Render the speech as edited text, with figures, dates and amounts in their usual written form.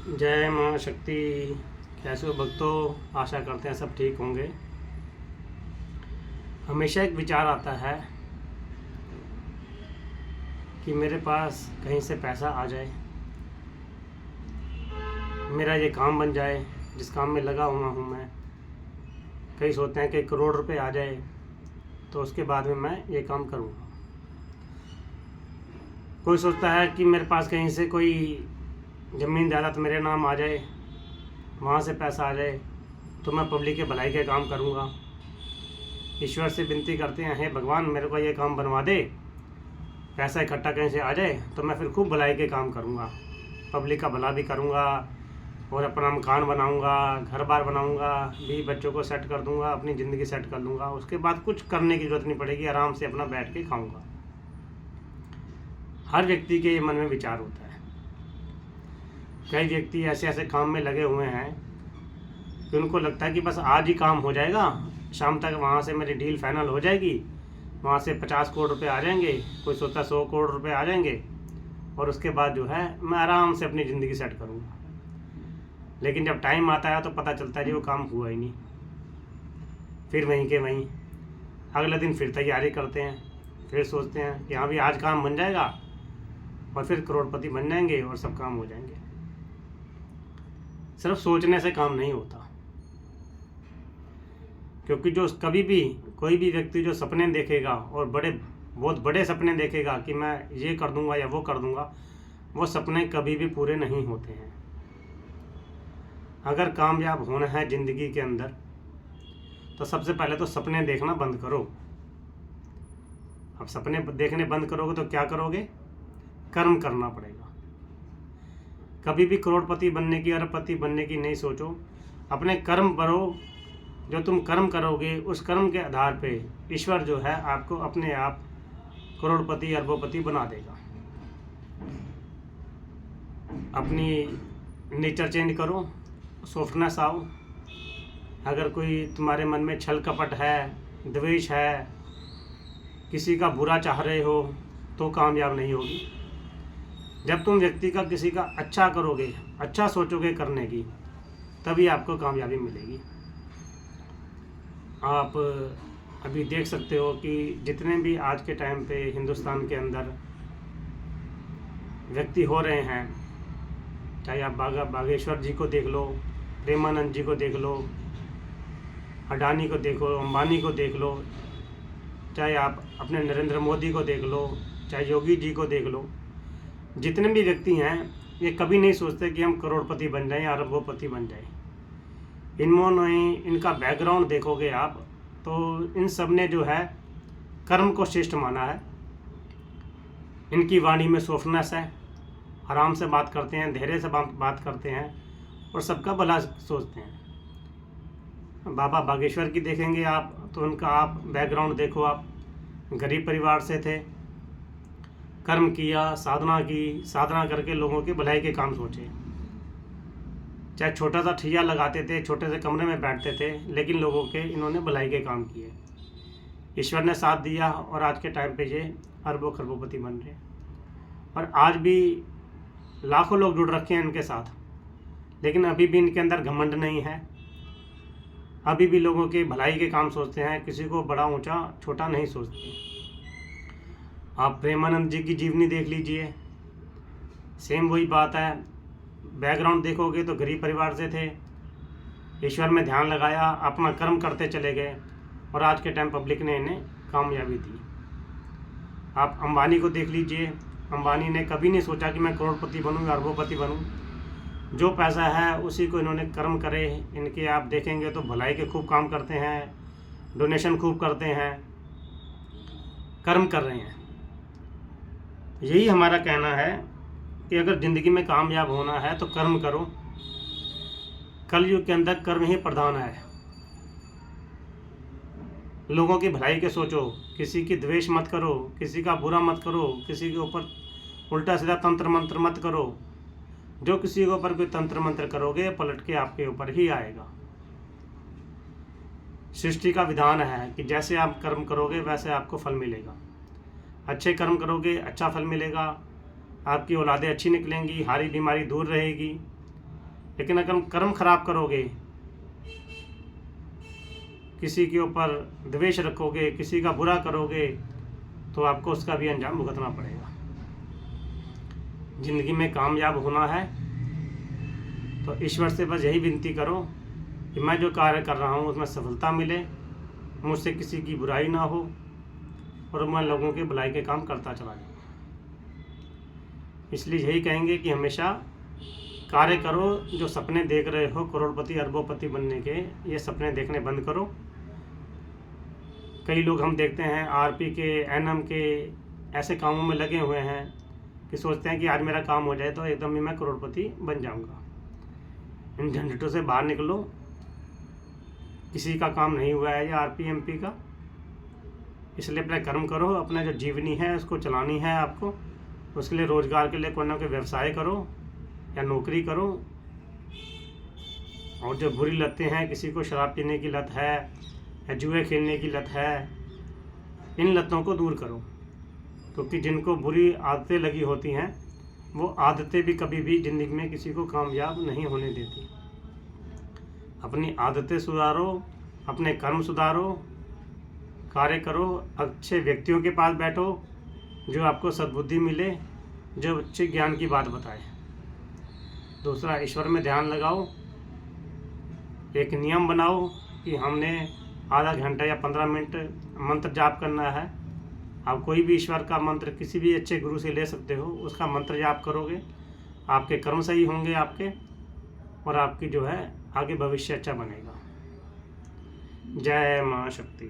जय माँ शक्ति। कैसे हो भक्तों? आशा करते हैं सब ठीक होंगे। हमेशा एक विचार आता है कि मेरे पास कहीं से पैसा आ जाए, मेरा ये काम बन जाए जिस काम में लगा हुआ हूँ मैं। कई सोचते हैं कि करोड़ रुपए आ जाए तो उसके बाद में मैं ये काम करूँगा। कोई सोचता है कि मेरे पास कहीं से कोई ज़मीन जायदाद मेरे नाम आ जाए, वहाँ से पैसा आ जाए तो मैं पब्लिक के भलाई के काम करूँगा। ईश्वर से विनती करते हैं, हे भगवान मेरे को ये काम बनवा दे, पैसा इकट्ठा कहीं से आ जाए तो मैं फिर खूब भलाई के काम करूँगा, पब्लिक का भला भी करूँगा और अपना मकान बनाऊँगा, घर बार बनाऊँगा, बीवी बच्चों को सेट कर दूँगा, अपनी ज़िंदगी सेट कर लूँगा। उसके बाद कुछ करने की ज़रूरत नहीं पड़ेगी, आराम से अपना बैठ के खाऊँगा। हर व्यक्ति के मन में विचार होता है। कई व्यक्ति ऐसे ऐसे काम में लगे हुए हैं कि उनको लगता है कि बस आज ही काम हो जाएगा, शाम तक वहाँ से मेरी डील फाइनल हो जाएगी, वहाँ से 50 करोड़ रुपए आ जाएंगे, कोई सोचता 100 करोड़ रुपए आ जाएंगे और उसके बाद जो है मैं आराम से अपनी ज़िंदगी सेट करूँगा। लेकिन जब टाइम आता है तो पता चलता है जी वो काम हुआ ही नहीं। फिर वहीं के वहीं अगले दिन फिर तैयारी करते हैं, फिर सोचते हैं कि हाँ भी आज काम बन जाएगा और फिर करोड़पति बन जाएंगे और सब काम हो जाएंगे। सिर्फ सोचने से काम नहीं होता, क्योंकि जो कभी भी कोई भी व्यक्ति जो सपने देखेगा और बहुत बड़े सपने देखेगा कि मैं ये कर दूंगा या वो कर दूंगा, वो सपने कभी भी पूरे नहीं होते हैं। अगर कामयाब होना है ज़िंदगी के अंदर तो सबसे पहले तो सपने देखना बंद करो। अब सपने देखने बंद करोगे तो क्या करोगे? कर्म करना पड़ेगा। कभी भी करोड़पति बनने की, अरबपति बनने की नहीं सोचो, अपने कर्म करो। जो तुम कर्म करोगे उस कर्म के आधार पे ईश्वर जो है आपको अपने आप करोड़पति अरबोपति बना देगा। अपनी नेचर चेंज करो, सॉफ्टनेस आओ। अगर कोई तुम्हारे मन में छल कपट है, द्वेष है, किसी का बुरा चाह रहे हो तो कामयाब नहीं होगी। जब तुम व्यक्ति का किसी का अच्छा करोगे, अच्छा सोचोगे करने की, तभी आपको कामयाबी मिलेगी। आप अभी देख सकते हो कि जितने भी आज के टाइम पे हिंदुस्तान के अंदर व्यक्ति हो रहे हैं, चाहे आप बागेश्वर जी को देख लो, प्रेमानंद जी को देख लो, अडानी को देखो, अंबानी को देख लो, चाहे आप अपने नरेंद्र मोदी को देख लो, चाहे योगी जी को देख लो, जितने भी व्यक्ति हैं ये कभी नहीं सोचते कि हम करोड़पति बन जाएं या अरबोपति बन जाएं। इनका बैकग्राउंड देखोगे आप तो इन सब ने जो है कर्म को श्रेष्ठ माना है। इनकी वाणी में सॉफ्टनेस है, आराम से बात करते हैं, धैर्य से बात करते हैं और सबका भला सोचते हैं। बाबा बागेश्वर की देखेंगे आप तो उनका आप बैकग्राउंड देखो, आप गरीब परिवार से थे, कर्म किया, साधना की, साधना करके लोगों की भलाई के काम सोचे। चाहे छोटा सा ठिया लगाते थे, छोटे से कमरे में बैठते थे, लेकिन लोगों के इन्होंने भलाई के काम किए। ईश्वर ने साथ दिया और आज के टाइम पे ये अरबों खरबोपति बन रहे हैं। और आज भी लाखों लोग जुड़ रखे हैं इनके साथ, लेकिन अभी भी इनके अंदर घमंड नहीं है। अभी भी लोगों के भलाई के काम सोचते हैं, किसी को बड़ा ऊंचा छोटा नहीं सोचते। आप प्रेमानंद जी की जीवनी देख लीजिए, सेम वही बात है। बैकग्राउंड देखोगे तो गरीब परिवार से थे, ईश्वर में ध्यान लगाया, अपना कर्म करते चले गए और आज के टाइम पब्लिक ने इन्हें कामयाबी दी। आप अंबानी को देख लीजिए, अंबानी ने कभी नहीं सोचा कि मैं करोड़पति बनूँ या अरबोपति बनूँ। जो पैसा है उसी को इन्होंने कर्म करे। इनके आप देखेंगे तो भलाई के खूब काम करते हैं, डोनेशन खूब करते हैं, कर्म कर रहे हैं। यही हमारा कहना है कि अगर ज़िंदगी में कामयाब होना है तो कर्म करो। कलयुग के अंदर कर्म ही प्रधान है। लोगों की भलाई के सोचो, किसी की द्वेष मत करो, किसी का बुरा मत करो, किसी के ऊपर उल्टा सीधा तंत्र मंत्र मत करो। जो किसी के ऊपर कोई तंत्र मंत्र करोगे पलट के आपके ऊपर ही आएगा। सृष्टि का विधान है कि जैसे आप कर्म करोगे वैसे आपको फल मिलेगा। अच्छे कर्म करोगे अच्छा फल मिलेगा, आपकी औलादें अच्छी निकलेंगी, हारी बीमारी दूर रहेगी, लेकिन अगर कर्म खराब करोगे, किसी के ऊपर द्वेष रखोगे, किसी का बुरा करोगे, तो आपको उसका भी अंजाम भुगतना पड़ेगा। जिंदगी में कामयाब होना है तो ईश्वर से बस यही विनती करो कि मैं जो कार्य कर रहा हूँ उसमें सफलता मिले, मुझसे किसी की बुराई ना हो और मैं लोगों के भलाई के काम करता चला जाऊँ। इसलिए यही कहेंगे कि हमेशा कार्य करो। जो सपने देख रहे हो करोड़पति अरबोपति बनने के, ये सपने देखने बंद करो। कई लोग हम देखते हैं आरपी के, एनएम के ऐसे कामों में लगे हुए हैं कि सोचते हैं कि आज मेरा काम हो जाए तो एकदम ही मैं करोड़पति बन जाऊंगा। इन झंझटों से बाहर निकलो। किसी का काम नहीं हुआ है ये आरपी एमपी का, इसलिए अपना कर्म करो। अपना जो जीवनी है उसको चलानी है आपको, उसके लिए रोजगार के लिए कोई ना कोई व्यवसाय करो या नौकरी करो। और जो बुरी लतें हैं, किसी को शराब पीने की लत है या जुए खेलने की लत है, इन लतों को दूर करो। क्योंकि जिनको बुरी आदतें लगी होती हैं वो आदतें भी कभी भी ज़िंदगी में किसी को कामयाब नहीं होने देती। अपनी आदतें सुधारो, अपने कर्म सुधारो, कार्य करो, अच्छे व्यक्तियों के पास बैठो जो आपको सद्बुद्धि मिले, जो अच्छे ज्ञान की बात बताए। दूसरा, ईश्वर में ध्यान लगाओ। एक नियम बनाओ कि हमने आधा घंटा या 15 मिनट मंत्र जाप करना है। आप कोई भी ईश्वर का मंत्र किसी भी अच्छे गुरु से ले सकते हो, उसका मंत्र जाप करोगे, आपके कर्म सही होंगे आपके, और आपकी जो है आगे भविष्य अच्छा बनेगा। जय मां शक्ति।